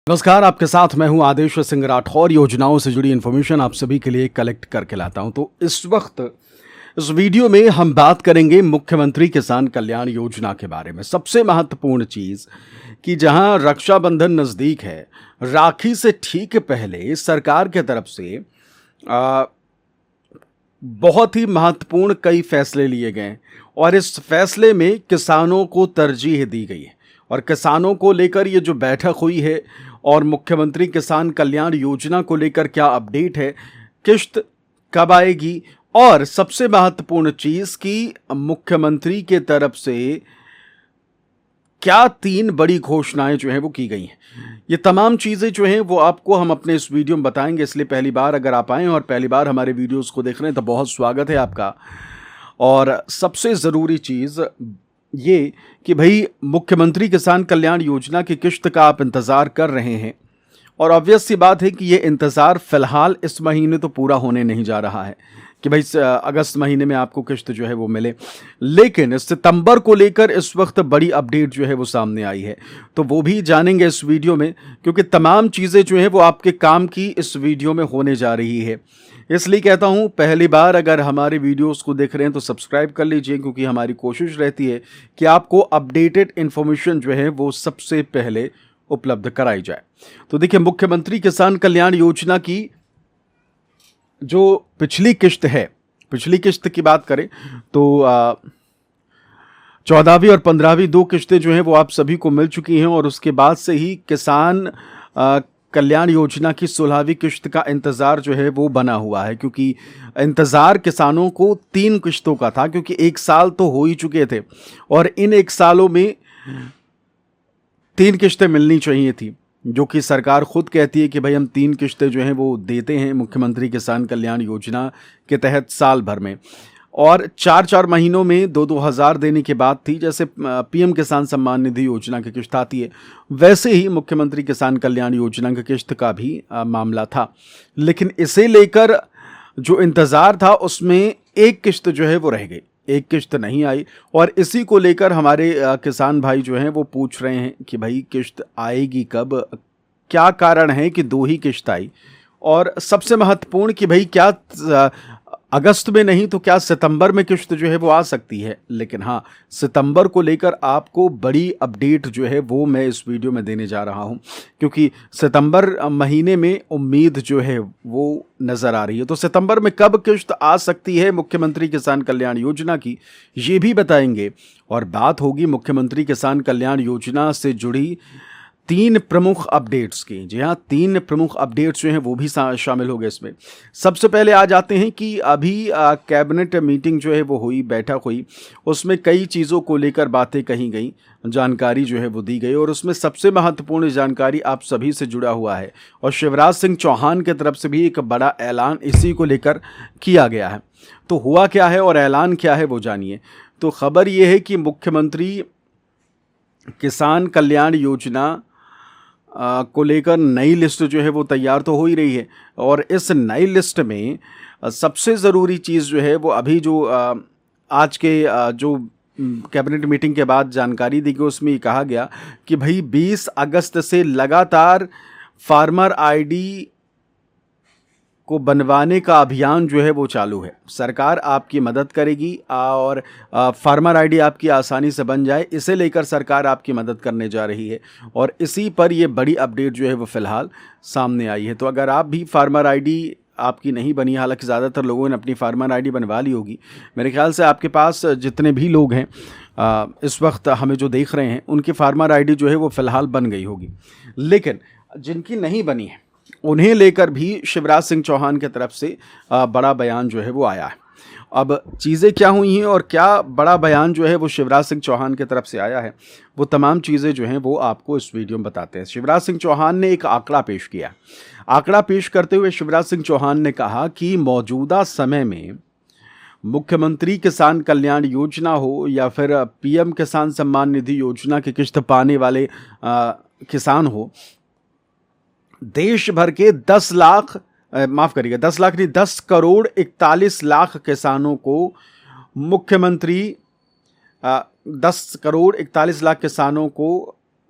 नमस्कार, आपके साथ मैं हूं आदेश सिंह राठौर। योजनाओं से जुड़ी इन्फॉर्मेशन आप सभी के लिए कलेक्ट करके लाता हूं। तो इस वक्त इस वीडियो में हम बात करेंगे मुख्यमंत्री किसान कल्याण योजना के बारे में। सबसे महत्वपूर्ण चीज़ कि जहां रक्षाबंधन नज़दीक है, राखी से ठीक पहले सरकार के तरफ से बहुत ही महत्वपूर्ण कई फैसले लिए गए और इस फैसले में किसानों को तरजीह दी गई है। और किसानों को लेकर ये जो बैठक हुई है और मुख्यमंत्री किसान कल्याण योजना को लेकर क्या अपडेट है, किश्त कब आएगी, और सबसे महत्वपूर्ण चीज़ कि मुख्यमंत्री के तरफ से क्या 3 बड़ी घोषणाएं जो हैं वो की गई हैं। ये तमाम चीज़ें जो हैं वो आपको हम अपने इस वीडियो में बताएंगे। इसलिए पहली बार अगर आप आएँ और पहली बार हमारे वीडियोस को देख रहे हैं तो बहुत स्वागत है आपका। और सबसे ज़रूरी चीज़ ये कि भाई मुख्यमंत्री किसान कल्याण योजना की किश्त का आप इंतज़ार कर रहे हैं और ऑब्वियस सी बात है कि ये इंतज़ार फ़िलहाल इस महीने तो पूरा होने नहीं जा रहा है कि भाई अगस्त महीने में आपको किश्त जो है वो मिले, लेकिन सितंबर को लेकर इस वक्त बड़ी अपडेट जो है वो सामने आई है। तो वो भी जानेंगे इस वीडियो में, क्योंकि तमाम चीज़ें जो हैं वो आपके काम की इस वीडियो में होने जा रही है। इसलिए कहता हूँ पहली बार अगर हमारे वीडियोस को देख रहे हैं तो सब्सक्राइब कर लीजिए, क्योंकि हमारी कोशिश रहती है कि आपको अपडेटेड इन्फॉर्मेशन जो है वो सबसे पहले उपलब्ध कराई जाए। तो देखिए, मुख्यमंत्री किसान कल्याण योजना की जो पिछली किश्त है, पिछली किश्त की बात करें तो 14वीं और 15वीं 2 किश्तें जो हैं वो आप सभी को मिल चुकी हैं और उसके बाद से ही किसान कल्याण योजना की 16वीं किश्त का इंतज़ार जो है वो बना हुआ है, क्योंकि इंतज़ार किसानों को 3 किश्तों का था, क्योंकि 1 साल तो हो ही चुके थे और इन 1 सालों में 3 किश्तें मिलनी चाहिए थी, जो कि सरकार खुद कहती है कि भाई हम 3 किश्तें जो हैं वो देते हैं मुख्यमंत्री किसान कल्याण योजना के तहत साल भर में, और 4-4 महीनों में 2-2 हज़ार देने की बात थी। जैसे पीएम किसान सम्मान निधि योजना की किश्त आती है, वैसे ही मुख्यमंत्री किसान कल्याण योजना की किश्त का भी मामला था। लेकिन इसे लेकर जो इंतज़ार था उसमें एक किश्त जो है वो रह गई, एक किश्त नहीं आई, और इसी को लेकर हमारे किसान भाई जो हैं वो पूछ रहे हैं कि भाई किश्त आएगी कब, क्या कारण है कि 2 ही किश्त आई, और सबसे महत्वपूर्ण कि भाई क्या अगस्त में नहीं तो क्या सितंबर में किश्त जो है वो आ सकती है। लेकिन हाँ, सितंबर को लेकर आपको बड़ी अपडेट जो है वो मैं इस वीडियो में देने जा रहा हूँ, क्योंकि सितंबर महीने में उम्मीद जो है वो नज़र आ रही है। तो सितंबर में कब किश्त आ सकती है मुख्यमंत्री किसान कल्याण योजना की, ये भी बताएंगे। और बात होगी मुख्यमंत्री किसान कल्याण योजना से जुड़ी 3 प्रमुख अपडेट्स की। जी हाँ, 3 प्रमुख अपडेट्स जो हैं वो भी शामिल हो गए इसमें। सबसे पहले आ जाते हैं कि अभी कैबिनेट मीटिंग जो है वो हुई, बैठक हुई, उसमें कई चीज़ों को लेकर बातें कही गई, जानकारी जो है वो दी गई, और उसमें सबसे महत्वपूर्ण जानकारी आप सभी से जुड़ा हुआ है और शिवराज सिंह चौहान की तरफ से भी एक बड़ा ऐलान इसी को लेकर किया गया है। तो हुआ क्या है और ऐलान क्या है वो जानिए। तो खबर ये है कि मुख्यमंत्री किसान कल्याण योजना को लेकर नई लिस्ट जो है वो तैयार तो हो ही रही है, और इस नई लिस्ट में सबसे ज़रूरी चीज़ जो है वो अभी जो आज के जो कैबिनेट मीटिंग के बाद जानकारी दी गई, उसमें ये कहा गया कि भाई 20 अगस्त से लगातार फार्मर आईडी को बनवाने का अभियान जो है वो चालू है। सरकार आपकी मदद करेगी और फार्मर आईडी आपकी आसानी से बन जाए, इसे लेकर सरकार आपकी मदद करने जा रही है, और इसी पर ये बड़ी अपडेट जो है वो फ़िलहाल सामने आई है। तो अगर आप भी फार्मर आईडी आपकी नहीं बनी, हालांकि ज़्यादातर लोगों ने अपनी फार्मर आईडी बनवा ली होगी, मेरे ख्याल से आपके पास जितने भी लोग हैं इस वक्त हमें जो देख रहे हैं, उनकी फार्मर आईडी जो है वो फ़िलहाल बन गई होगी। लेकिन जिनकी नहीं बनी है उन्हें लेकर भी शिवराज सिंह चौहान की तरफ से बड़ा बयान जो है वो आया है। अब चीज़ें क्या हुई हैं और क्या बड़ा बयान जो है वो शिवराज सिंह चौहान की तरफ से आया है, वो तमाम चीज़ें जो हैं वो आपको इस वीडियो में बताते हैं। शिवराज सिंह चौहान ने एक आंकड़ा पेश किया। आंकड़ा पेश करते हुए शिवराज सिंह चौहान ने कहा कि मौजूदा समय में मुख्यमंत्री किसान कल्याण योजना हो या फिर पीएम किसान सम्मान निधि योजना की किश्त पाने वाले किसान हो, देश भर के 10 लाख नहीं 10 करोड़ 41 लाख किसानों को मुख्यमंत्री 10 करोड़ 41 लाख किसानों को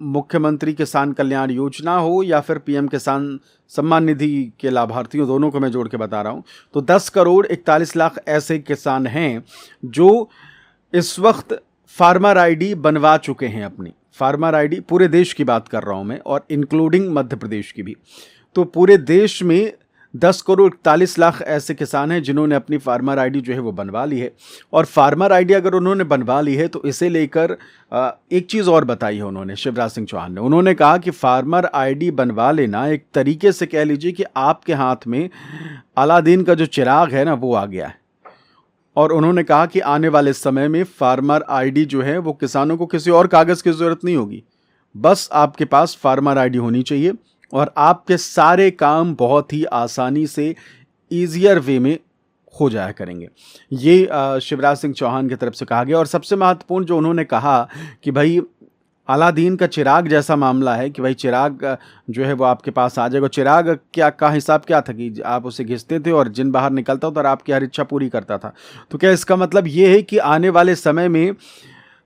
मुख्यमंत्री किसान कल्याण योजना हो या फिर पीएम किसान सम्मान निधि के लाभार्थियों, दोनों को मैं जोड़ के बता रहा हूं, तो 10 करोड़ 41 लाख ऐसे किसान हैं जो इस वक्त फार्मर आईडी बनवा चुके हैं। अपनी फार्मर आईडी, पूरे देश की बात कर रहा हूं मैं, और इंक्लूडिंग मध्य प्रदेश की भी। तो पूरे देश में 10 करोड़ 41 लाख ऐसे किसान हैं जिन्होंने अपनी फार्मर आईडी जो है वो बनवा ली है। और फार्मर आईडी अगर उन्होंने बनवा ली है तो इसे लेकर एक चीज़ और बताई है उन्होंने, शिवराज सिंह चौहान ने। उन्होंने कहा कि फार्मर आईडी बनवा लेना एक तरीके से कह लीजिए कि आपके हाथ में अलादीन का जो चिराग है ना, वो आ गया है। और उन्होंने कहा कि आने वाले समय में फार्मर आईडी जो है वो किसानों को किसी और कागज़ की ज़रूरत नहीं होगी, बस आपके पास फार्मर आईडी होनी चाहिए और आपके सारे काम बहुत ही आसानी से ईजियर वे में हो जाया करेंगे। ये शिवराज सिंह चौहान की तरफ से कहा गया। और सबसे महत्वपूर्ण जो उन्होंने कहा कि भाई अलादीन का चिराग जैसा मामला है कि भाई चिराग जो है वो आपके पास आ जाएगा। चिराग क्या का हिसाब क्या था कि आप उसे घिसते थे और जिन बाहर निकलता था और आपकी हर इच्छा पूरी करता था। तो क्या इसका मतलब ये है कि आने वाले समय में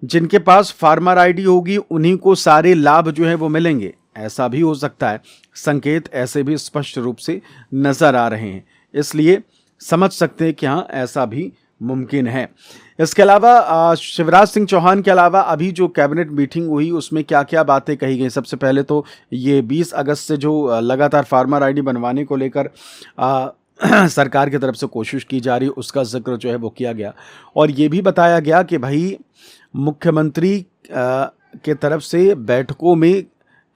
जिनके पास फार्मर आईडी होगी उन्हीं को सारे लाभ जो है वो मिलेंगे? ऐसा भी हो सकता है। संकेत ऐसे भी स्पष्ट रूप से नजर आ रहे हैं, इसलिए समझ सकते हैं कि हाँ, ऐसा भी मुमकिन है। इसके अलावा शिवराज सिंह चौहान के अलावा अभी जो कैबिनेट मीटिंग हुई उसमें क्या क्या बातें कही गई। सबसे पहले तो ये 20 अगस्त से जो लगातार फार्मर आईडी बनवाने को लेकर सरकार की तरफ से कोशिश की जा रही है, उसका जिक्र जो है वो किया गया। और ये भी बताया गया कि भाई मुख्यमंत्री के तरफ से बैठकों में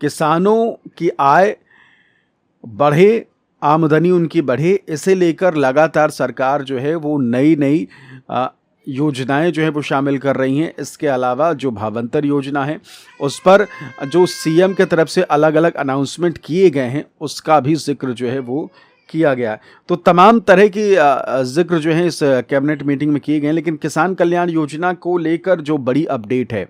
किसानों की आय बढ़े, आमदनी उनकी बढ़े, इसे लेकर लगातार सरकार जो है वो नई योजनाएं जो है वो शामिल कर रही हैं। इसके अलावा जो भावंतर योजना है उस पर जो सीएम के तरफ से अलग अलग अनाउंसमेंट किए गए हैं उसका भी जिक्र जो है वो किया गया। तो तमाम तरह की जिक्र जो है इस कैबिनेट मीटिंग में किए गए हैं। लेकिन किसान कल्याण योजना को लेकर जो बड़ी अपडेट है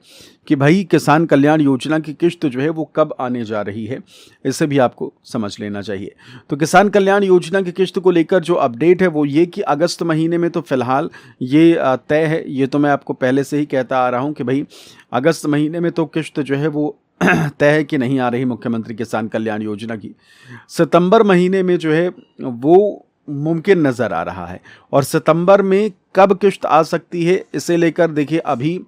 कि भाई किसान कल्याण योजना की किश्त जो है वो कब आने जा रही है, इसे भी आपको समझ लेना चाहिए। तो किसान कल्याण योजना की किश्त को लेकर जो अपडेट है वो ये कि अगस्त महीने में तो फिलहाल ये तय है। ये तो मैं आपको पहले से ही कहता आ रहा हूँ कि भाई अगस्त महीने में तो किश्त जो है वो तय है कि नहीं आ रही मुख्यमंत्री किसान कल्याण योजना की। सितंबर महीने में जो है वो मुमकिन नज़र आ रहा है। और सितंबर में कब किश्त आ सकती है इसे लेकर देखिए अभी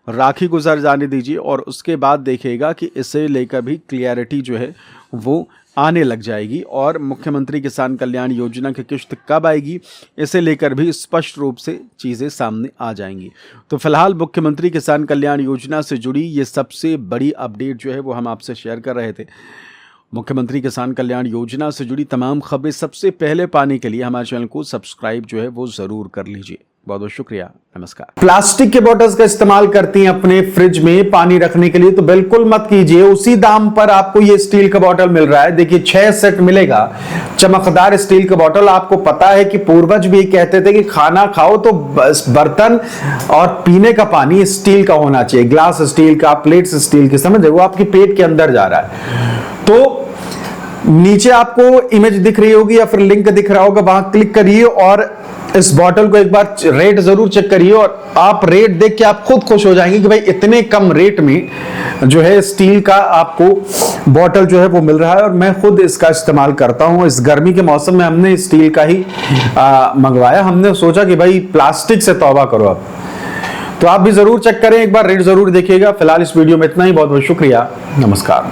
राखी गुजर जाने दीजिए और उसके बाद देखिएगा कि इसे लेकर भी क्लियरिटी जो है वो आने लग जाएगी। और मुख्यमंत्री किसान कल्याण योजना की किश्त कब आएगी इसे लेकर भी स्पष्ट रूप से चीज़ें सामने आ जाएंगी। तो फिलहाल मुख्यमंत्री किसान कल्याण योजना से जुड़ी ये सबसे बड़ी अपडेट जो है वो हम आपसे शेयर कर रहे थे। मुख्यमंत्री किसान कल्याण योजना से जुड़ी तमाम खबरें सबसे पहले पाने के लिए हमारे चैनल को सब्सक्राइब जो है वो ज़रूर कर लीजिए। बहुत बहुत शुक्रिया, नमस्कार। प्लास्टिक के बॉटल्स का इस्तेमाल करती हैं अपने फ्रिज में पानी रखने के लिए, तो बिल्कुल मत कीजिए। उसी दाम पर आपको ये स्टील का बॉटल मिल रहा है। देखिए 6 सेट मिलेगा, चमकदार स्टील का बॉटल। आपको पता है कि पूर्वज भी कहते थे कि खाना खाओ तो बर्तन और पीने का पानी स्टील का होना चाहिए, ग्लास स्टील का, प्लेट्स स्टील के, समझे, वो आपके पेट के अंदर जा रहा है। तो नीचे आपको इमेज दिख रही होगी या फिर लिंक दिख रहा होगा, वहां क्लिक करिए और इस बॉटल को एक बार रेट जरूर चेक करिए। और आप रेट देख के आप खुद खुश हो जाएंगे कि भाई इतने कम रेट में जो है स्टील का आपको बॉटल जो है वो मिल रहा है। और मैं खुद इसका इस्तेमाल करता हूं। इस गर्मी के मौसम में हमने स्टील का ही मंगवाया। हमने सोचा कि भाई प्लास्टिक से तौबा करो अब। तो आप भी जरूर चेक करें, एक बार रेट जरूर देखिएगा। फिलहाल इस वीडियो में इतना ही। बहुत बहुत शुक्रिया, नमस्कार।